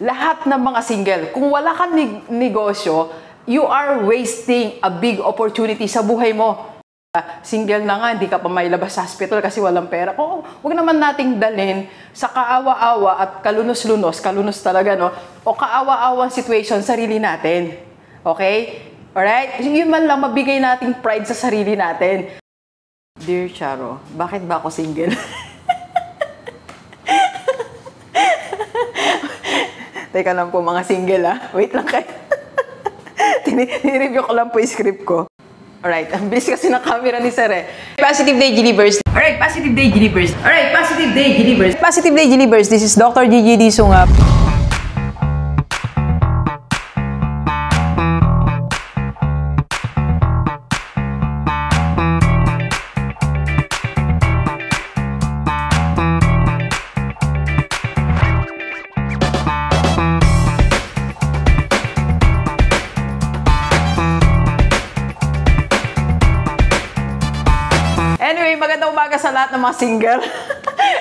Lahat ng mga single, kung wala kang negosyo, you are wasting a big opportunity sa buhay mo. Single na nga, hindi ka pa mailabas sa hospital kasi walang pera. Oo, huwag naman nating dalhin sa kaawa-awa at kalunos-lunos, kalunos talaga, no? O kaawa-awang situation, sarili natin. Okay? Alright? Yun man lang, mabigay nating pride sa sarili natin. Dear Charo, bakit ba ako single? Teka lang po mga single, ha? Wait lang kayo. Nireview ko lang po yung script ko. Alright, ang bilis kasi ng camera ni Sir eh. Positive Day Gilibers. Alright, Positive Day Gilibers. Alright, Positive Day Gilibers. Positive Day Gilibers. This is Dr. Gigi Disunga. Anyway, magandang umaga sa lahat ng mga single.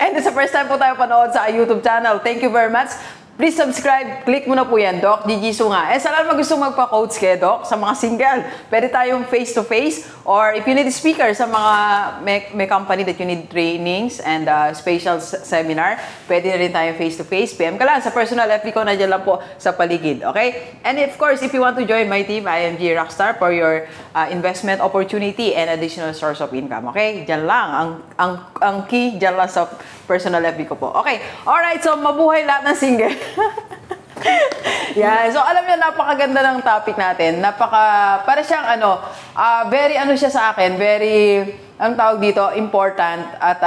And it's the first time po tayo panood sa YouTube channel. Thank you very much. Please subscribe. Click mo na po yan, Doc Gigi Sunga. Sa lahat mag gusto magpa-coach kay Doc, sa mga single, pwede tayong face-to-face or if you need a speaker sa mga may company that you need trainings and special seminar, pwede na rin tayong face-to-face. PM ka lang sa personal FB ko, na dyan lang po sa paligid. Okay? And of course, if you want to join my team, I am G Rockstar for your investment opportunity and additional source of income. Okay? Dyan lang. Ang key, dyan lang sa personal FB ko po. Okay. Alright. So, mabuhay lahat ng single. Yeah. So, alam niyo, napakaganda ng topic natin. Para siyang very siya sa akin, very, ang tawag dito, important at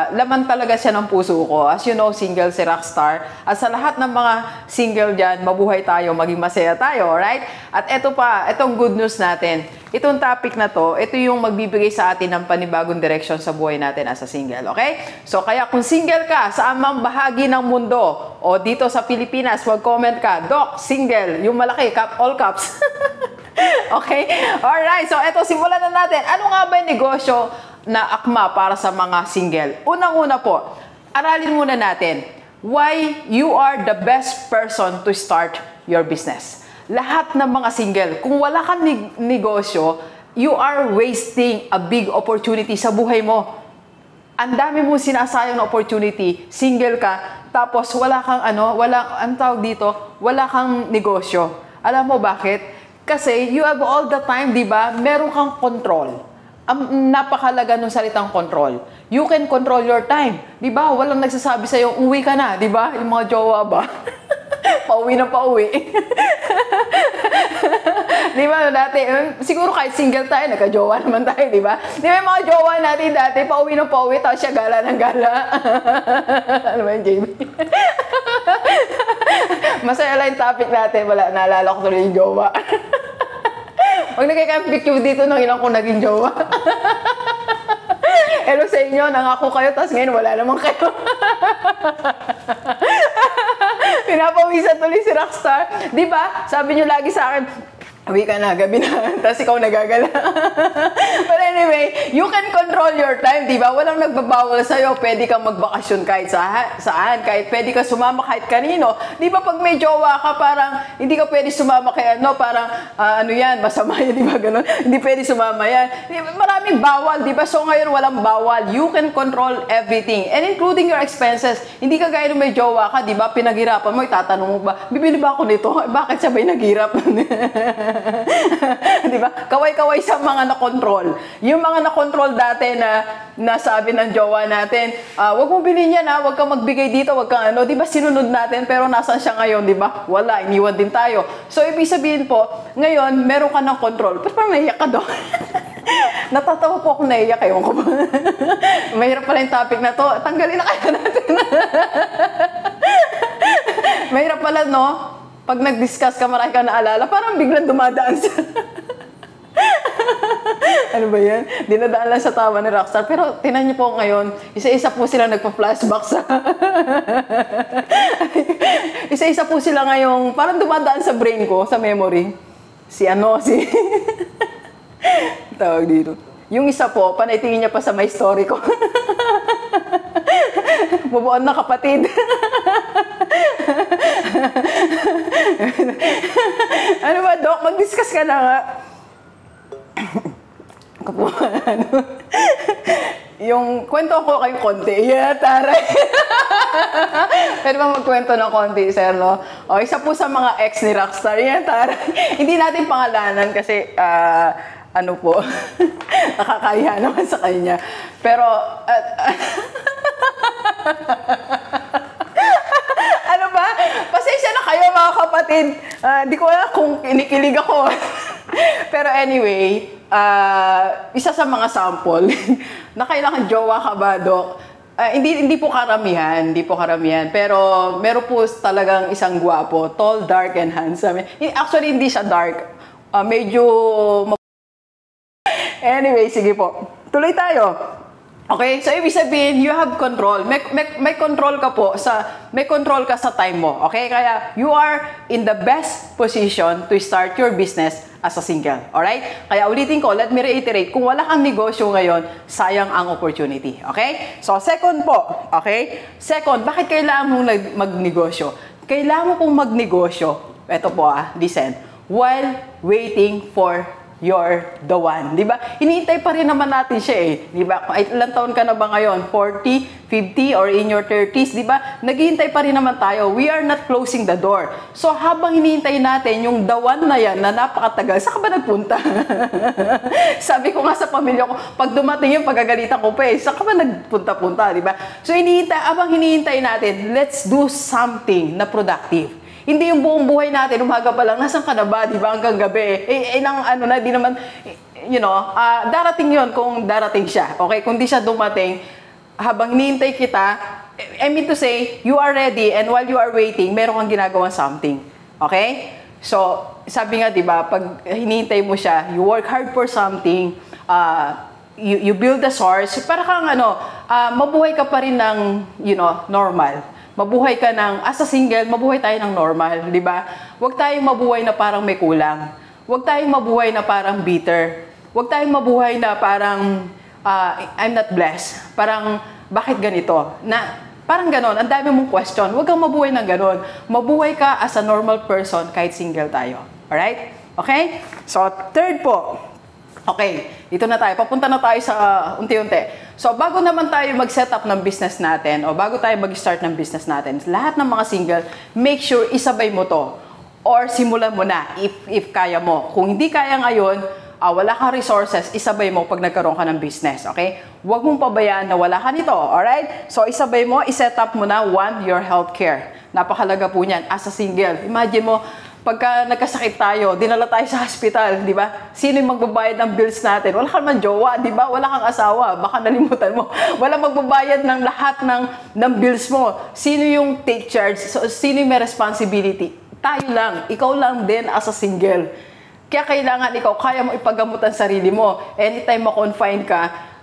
laman talaga siya ng puso ko. As you know, single si Rockstar. At sa lahat ng mga single dyan, mabuhay tayo, maging masaya tayo, alright? At itong good news natin. Itong topic na to, ito yung magbibigay sa atin ng panibagong direction sa buhay natin as a single, okay? So, kaya kung single ka sa amang bahagi ng mundo o dito sa Pilipinas, mag-comment ka, Doc, single, yung malaki, all caps. Okay? Alright, so eto, simulan na natin. Ano nga ba yung negosyo na akma para sa mga single? Unang-una po, aralin muna natin why you are the best person to start your business. Lahat ng mga single, kung wala kang negosyo, you are wasting a big opportunity sa buhay mo. Ang dami mong sinasayang na opportunity, single ka, tapos wala kang wala kang negosyo. Alam mo bakit? Kasi you have all the time, di ba? Meron kang control. Ang napakalaga ng salitang control. You can control your time. Di ba? Walang nagsasabi sa'yo, uwi ka na. Di ba? Yung mga jowa ba? Pauwi na pauwi. Di ba? Dati, siguro kahit single tayo, nagka-jowa naman tayo, di ba? Di ba yung mga jowa natin dati, pauwi na pauwi, tapos siya gala ng gala. Ano ba yung JB? Masaya lang yung topic natin. Wala, naalala ko tuloy yung jowa. Huwag nagkaka-picture dito nang ilang kong naging jowa. Hello sa inyo, nangako kayo, tapos ngayon wala naman kayo. Pinapawisan tuloy si Rockstar. Di ba? Sabi niyo lagi sa akin, uwi ka na, gabi na. Tapos ikaw nagagala. But anyway, you can control your time, di ba? Walang nagbabawal sa'yo. Pwede kang magbakasyon kahit saan. Kahit pwede ka sumama kahit kanino. Di ba pag may jowa ka, parang hindi ka pwede sumama kay parang masama yan, di ba? Ganun. Hindi pwede sumama yan. Maraming bawal, di ba? So ngayon walang bawal. You can control everything. And including your expenses. Hindi ka gaya nung may jowa ka, di ba? Pinaghirapan mo, itatanong mo ba, bibili ba ako nito? Bakit siya ba'y naghirap? Di ba? Kaway-kaway sa mga na-control. Yung mga na-control dati na nasabi ng jowa natin, wag mo bilhin yan, wag kang magbigay dito, wag kang di ba sinunod natin, pero nasan siya ngayon, di ba? Wala, iniwan din tayo. So, ibig sabihin po, ngayon, meron ka ng control. Pero parang naiyak ka doon. Natatawa po akong naiyak, ewan ko ba? Mahirap pala yung topic na to. Tanggalin na kaya natin. Mahirap pala, no? Pag nag-discuss ka, marami ka naalala, parang biglang dumadaan sa... Ano ba yan? Dinadaan lang sa tawa ni Rockstar. Pero tinan niyo po ngayon, isa-isa po sila nagpa-flashback sa... Isa-isa po sila ngayong, parang dumadaan sa brain ko, sa memory. Si tawag dito. Yung isa po, panaitingin niya pa sa my story ko. Bubuon na kapatid. Ano ba, Doc? Mag-discuss ka na nga. Yung kwento ko kayong konti. Yeah, taray. Pwede ba magkwento ng konti, sir, no? O, isa po sa mga ex ni Rockstar. Yeah, taray. Hindi natin pangalanan kasi, ano po, nakakaya naman sa kanya. Pero, ano ba? Pasensya na kayo, mga kapatid. Di ko alam kung kinikilig ako. Pero anyway, isa sa mga sample na kailangan jowa ka ba, Doc? Hindi po karamihan, pero meron po talagang isang gwapo, tall, dark, and handsome. Actually, hindi siya dark. Medyo... Anyway, sige po. Tuloy tayo. Okay? So, ibig sabihin, you have control. May control ka po may control ka sa time mo. Okay? Kaya, you are in the best position to start your business as a single. Alright? Kaya ulitin ko, let me reiterate, kung wala kang negosyo ngayon, sayang ang opportunity. Okay? So, second po. Okay? Second, bakit kailangan mong magnegosyo? Kailangan mo pong magnegosyo. Ito po listen. While waiting for you're the one. Diba? Hinihintay pa rin naman natin siya Diba? Ilang taon ka na ba ngayon? 40, 50, or in your 30s? Diba? Naghihintay pa rin naman tayo. We are not closing the door. So, habang hinihintay natin yung the one na yan na napakatagal, saan ka ba nagpunta? Sabi ko nga sa pamilya ko, pag dumating yung pagagalitan ko pa saan ka ba nagpunta-punta? Diba? So, habang hinihintay natin, let's do something na productive. Hindi yung buong buhay natin, umaga pa lang, nasan ka na ba, di ba, hanggang gabi? Di naman, darating yon kung darating siya. Okay, kung di siya dumating, habang hinihintay kita, I mean to say, you are ready, and while you are waiting, meron kang ginagawang something. Okay? So, sabi nga, di ba, pag hinihintay mo siya, you work hard for something, you build the source, para kang, mabuhay ka pa rin ng, normal. Mabuhay ka as a single, mabuhay tayo ng normal, di ba? Huwag tayong mabuhay na parang may kulang. Huwag tayong mabuhay na parang bitter. Huwag tayong mabuhay na parang, I'm not blessed. Parang, bakit ganito? Parang ganon, ang dami mong question. Huwag kang mabuhay ng ganon. Mabuhay ka as a normal person kahit single tayo. Alright? Okay? So, third po. Okay, dito na tayo. Papunta na tayo sa unti-unti. So, bago naman tayo mag-set up ng business natin o bago tayo mag-start ng business natin, lahat ng mga single, make sure isabay mo to or simulan mo na if kaya mo. Kung hindi kaya ngayon, wala kang resources, isabay mo pag nagkaroon ka ng business, okay? Huwag mong pabayaan na wala ka nito, alright? So, isabay mo, iset up mo na, your healthcare. Napakalaga po niyan as a single. Imagine mo, pagka nagkasakit tayo, dinala tayo sa hospital, di ba? Sino yung magbabayad ng bills natin? Wala kang man jowa, di ba? Wala kang asawa, baka nalimutan mo. Wala magbabayad ng lahat ng bills mo. Sino yung take charge? So, sino yung may responsibility? Tayo lang. Ikaw lang din as a single. Kaya kailangan ikaw, kaya mo ipaggamot ang sarili mo. Anytime ma-confine ka,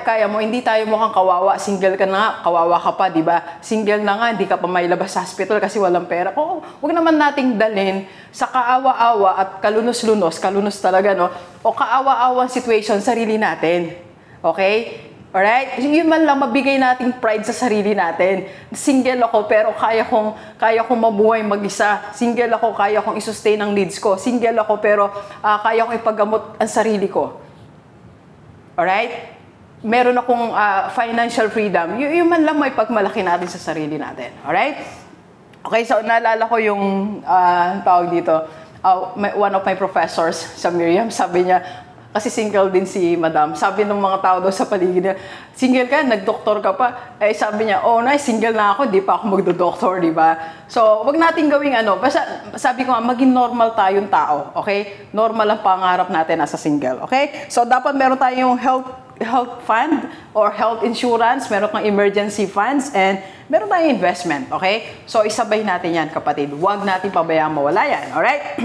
kaya mo, hindi tayo mukhang kawawa. Single ka na nga, kawawa ka pa, di ba? Single na nga, hindi ka pa mailabas sa hospital kasi walang pera. Huwag naman nating dalhin sa kaawa-awa at kalunos-lunos talaga, no? O kaawa-awang situation, sarili natin. Okay? Alright? Yun man lang, mabigay nating pride sa sarili natin. Single ako, pero kaya kong mabuhay mag-isa. Single ako, kaya kong i-sustain ang needs ko. Single ako, pero kaya kong ipaggamot ang sarili ko. Alright? Meron akong financial freedom. Yung man lang may pagmalaki natin sa sarili natin. Alright? Okay, so naalala ko yung tawag dito. One of my professors sa Miriam, sabi niya, kasi single din si Madam. Sabi ng mga tao daw sa paligid niya, single ka, nag-doktor ka pa. Sabi niya, nice, single na ako, di pa ako magdo-doktor, di ba? So, wag natin gawing basta sabi ko nga, maging normal tayong tao, okay? Normal ang pangarap natin as a single, okay? So, dapat meron tayong health fund or health insurance, meron kang emergency funds, and meron tayong investment, okay? So, isabay natin yan, kapatid. Huwag natin pabayaan mawala yan, alright?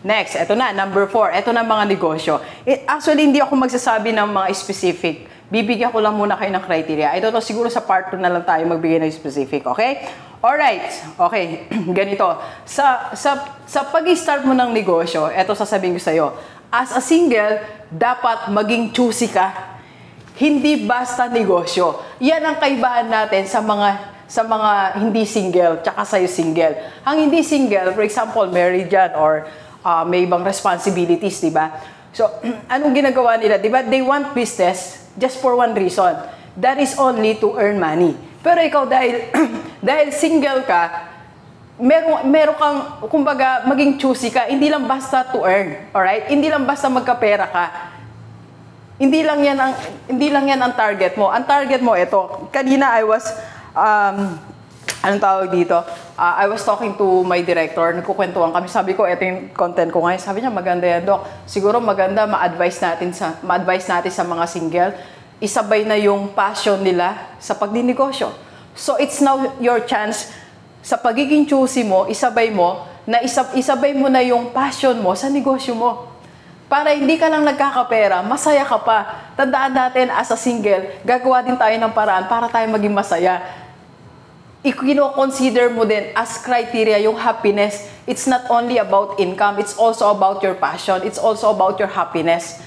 Next, eto na, number 4. Eto na mga negosyo. Actually, hindi ako magsasabi ng mga specific. Bibigyan ko lang muna kayo ng criteria. I don't know, siguro sa part 2 na lang tayo magbigay ng specific, okay? Alright, okay, ganito. Sa pag-start mo ng negosyo, eto sasabihin ko sa'yo, as a single, dapat maging choosy ka. Hindi basta negosyo. Yan ang kaibahan natin sa sa mga hindi single, tsaka sa'yo single. Ang hindi single, for example, married yan or may ibang responsibilities, di ba? So, anong ginagawa nila? Di ba? They want business just for one reason. That is only to earn money. Pero ikaw, dahil, dahil single ka, meron kang, kumbaga, maging choosy ka, hindi lang basta to earn. Alright? Hindi lang basta magkapera ka. Hindi lang yan ang target mo. Ang target mo, ito. Kanina, I was, anong tawag dito? I was talking to my director, nagkukwentuhan kami. Sabi ko, ito yung content ko ngayon. Sabi niya, maganda yan, Doc. Siguro maganda ma-advise natin sa mga single. Isabay na yung passion nila sa pagdinegosyo. So, it's now your chance sa pagiging choosy mo, isabay mo na yung passion mo sa negosyo mo. Para hindi ka lang nagkakapera, masaya ka pa. Tandaan natin, as a single, gagawa din tayo ng paraan para tayo maging masaya. I-consider mo din as criteria yung happiness. It's not only about income, it's also about your passion, it's also about your happiness.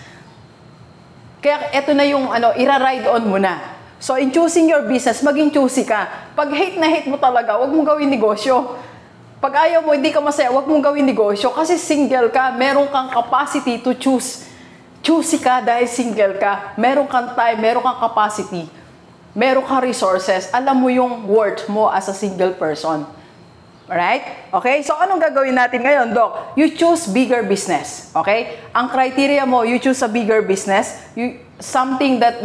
Kaya ito na yung ira-ride on mo na. So in choosing your business, maging choosy ka. Pag hate na hate mo talaga, wag mong gawin negosyo. Pag ayaw mo, hindi ka masaya, wag mong gawin negosyo. Kasi single ka, meron kang capacity to choose. Choosy ka dahil single ka. Meron kang time, meron kang capacity. Meron kang resources, alam mo yung worth mo as a single person. Alright? Okay? So, anong gagawin natin ngayon, Doc? You choose bigger business. Okay? Ang criteria mo, you choose a bigger business. Something that,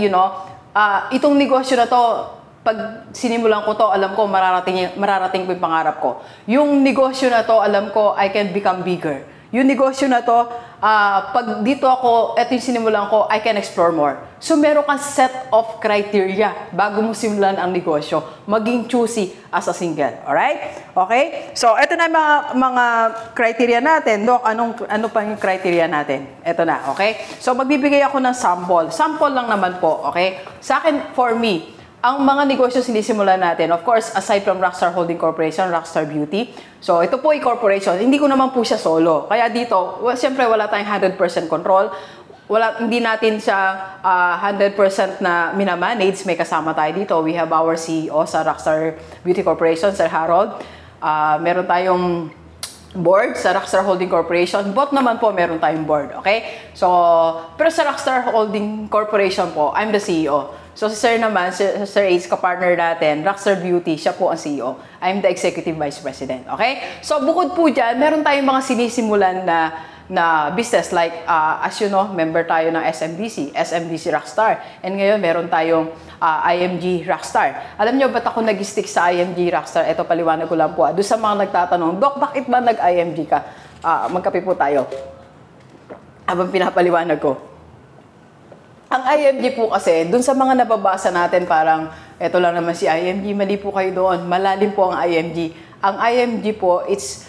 itong negosyo na to, pag sinimulan ko to, alam ko, mararating ko yung pangarap ko. Yung negosyo na to, alam ko, I can become bigger. Yung negosyo na to, pag dito ako, eto yung sinimulan ko, I can explore more. So, meron kang set of criteria bago mo simulan ang negosyo. Maging choosy as a single. Alright? Okay? So, eto na yung mga criteria natin. Doc, ano pa yung criteria natin? Eto na, okay? So, magbibigay ako ng sample. Sample lang naman po, okay? Sa akin, for me, ang mga negosyo sinisimulan natin, of course, aside from Rockstar Holding Corporation, Rockstar Beauty. So, ito po ay corporation. Hindi ko naman po siya solo. Kaya dito, siyempre wala tayong 100% control. Hindi natin siya 100% na minamanage. May kasama tayo dito. We have our CEO sa Rockstar Beauty Corporation, Sir Harold. Meron tayong board sa Rockstar Holding Corporation. Both naman po meron tayong board. Okay? So, pero sa Rockstar Holding Corporation po, I'm the CEO. So, si Sir naman, Sir Ace, kapartner natin, Rockstar Beauty, siya po ang CEO. I'm the Executive Vice President. Okay? So, bukod po dyan, meron tayong mga sinisimulan na business. Like, as you know, member tayo ng SMDC Rockstar. And ngayon, meron tayong IMG Rockstar. Alam nyo, ba't ako nag-stick sa IMG Rockstar? Ito, paliwanag ko lang po. Doon sa mga nagtatanong, Doc, bakit ba nag-IMG ka? Magkape po tayo. Habang pinapaliwanag ko. Ang IMG po kasi, dun sa mga nababasa natin, parang, eto lang naman si IMG, mali po kayo doon. Malalim po ang IMG. Ang IMG po, it's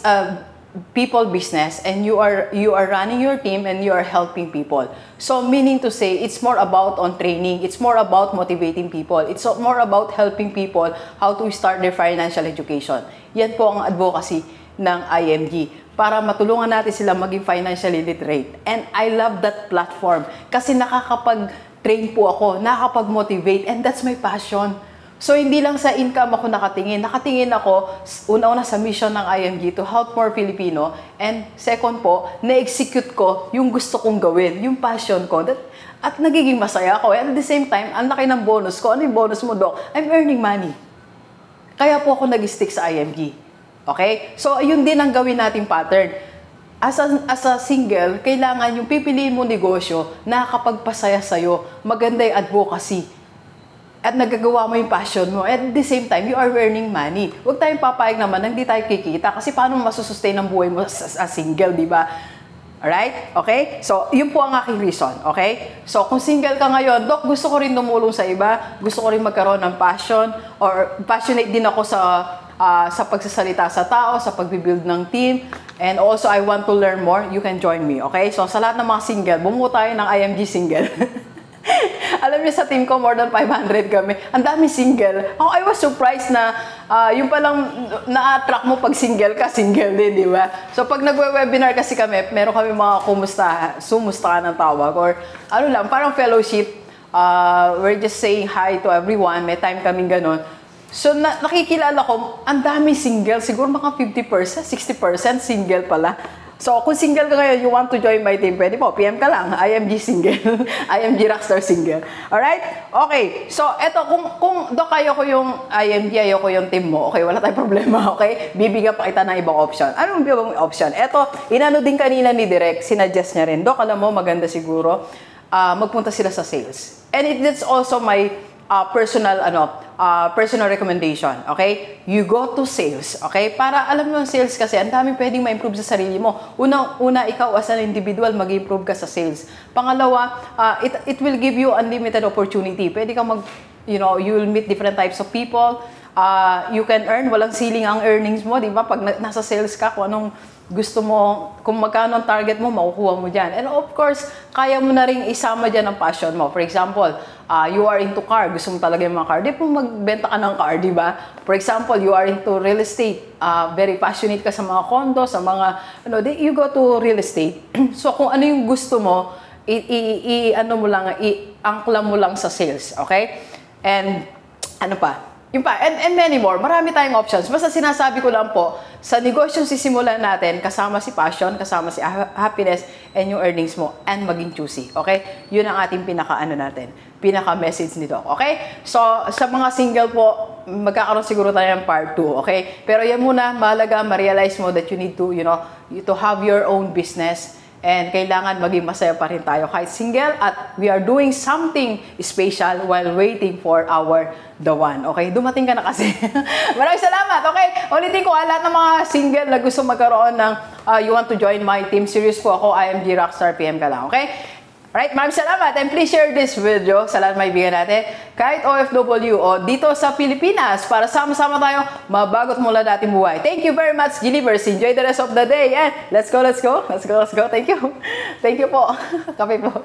a people business and you are running your team and you are helping people. So, meaning to say, it's more about on training. It's more about motivating people. It's more about helping people how to start their financial education. Yan po ang advocacy ng IMG. Para matulungan natin sila maging financially literate. And I love that platform kasi nakakapag-train po ako, nakakapag-motivate, and that's my passion. So, hindi lang sa income ako nakatingin. Nakatingin ako, una-una sa mission ng IMG to help more Filipino. And second po, na-execute ko yung gusto kong gawin, yung passion ko. At nagiging masaya ako. And at the same time, ang laki ng bonus ko. Ano yung bonus mo, Doc? I'm earning money. Kaya po ako nag-stick sa IMG. Okay? So, yun din ang gawin nating pattern. As a single, kailangan yung pipiliin mo negosyo na nakakapagpasaya sa'yo, maganda yung advocacy, at nagagawa mo yung passion mo. At the same time, you are earning money. Huwag tayong papayag naman na hindi tayo kikita kasi paano masusustain ang buhay mo as single, di ba? Alright? Okay? So, yun po ang aking reason. Okay? So, kung single ka ngayon, Doc, gusto ko rin tumulong sa iba, gusto ko rin magkaroon ng passion, or passionate din ako sa pagsasalita sa tao, sa pagbibuild ng team, and also I want to learn more, you can join me. Okay? So, sa lahat ng mga single, bumuo tayo ng IMG single. Alam niyo, sa team ko, more than 500 kami. Ang dami single. Oh, I was surprised na yung palang na-attract mo pag single ka, single din, di ba? So, pag nagwe-webinar kasi kami, meron kami mga sumusta ka ng tawag, or parang fellowship. We're just saying hi to everyone. May time kaming ganun. So, nakikilala ko, ang dami single. Siguro mga 50%, 60% single pala. So, kung single ka ngayon, you want to join my team, pwede po, PM ka lang. IMG single. IMG Rockstar single. Alright? Okay. So, eto, kung Doc, ayoko yung IMG, ayoko yung team mo, okay, wala tayong problema, okay? Bibigyan pa kita ng ibang option. Anong ibang option? Eto, inano din kanina ni Direk, sinuggest niya rin. Doc, alam mo, maganda siguro, magpunta sila sa sales. And it's also my personal recommendation, okay? You go to sales, okay? Para alam mo yung sales kasi, ang daming pwedeng ma-improve sa sarili mo. Una, ikaw as an individual, mag-improve ka sa sales. Pangalawa, it will give you unlimited opportunity. Pwede kang you will meet different types of people. You can earn, walang ceiling ang earnings mo, di ba? Pag nasa sales ka, kung anong gusto mo, kung magkano ang target mo, makukuha mo dyan. And of course, kaya mo na rin isama dyan ang passion mo. For example, you are into car, gusto mo talaga yung mga car, di po magbenta ka ng car, di ba? For example, you are into real estate, very passionate ka sa mga condo, sa mga, you go to real estate. So, kung ano yung gusto mo, i-angkla mo lang sa sales, okay? And, ano pa? Yung pa, and many more. Marami tayong options. Basta sinasabi ko lang po, sa negosyo sisimulan natin, kasama si passion, kasama si happiness, and yung earnings mo, and maging choosy. Okay? Yun ang ating pinaka-message nito. Okay? So, sa mga single po, magkakaroon siguro tayo ng part 2. Okay? Pero yan muna, mahalaga, ma-realize mo that you need to, to have your own business. And kailangan maging masaya pa rin tayo kahit single at we are doing something special while waiting for the one. Okay? Dumating ka na kasi. Maraming salamat. Okay? Ulitin ko, lahat ng mga single na gusto magkaroon ng you want to join my team, serious po ako, IMG Rockstar, PM ka lang. Okay? Alright, maraming salamat and please share this video sa lahat may bigyan natin kahit OFW o dito sa Pilipinas para sama-sama tayo mabagot mula dating buhay. Thank you very much, Gilivers. Enjoy the rest of the day and let's go. Thank you. Thank you po. Kape po.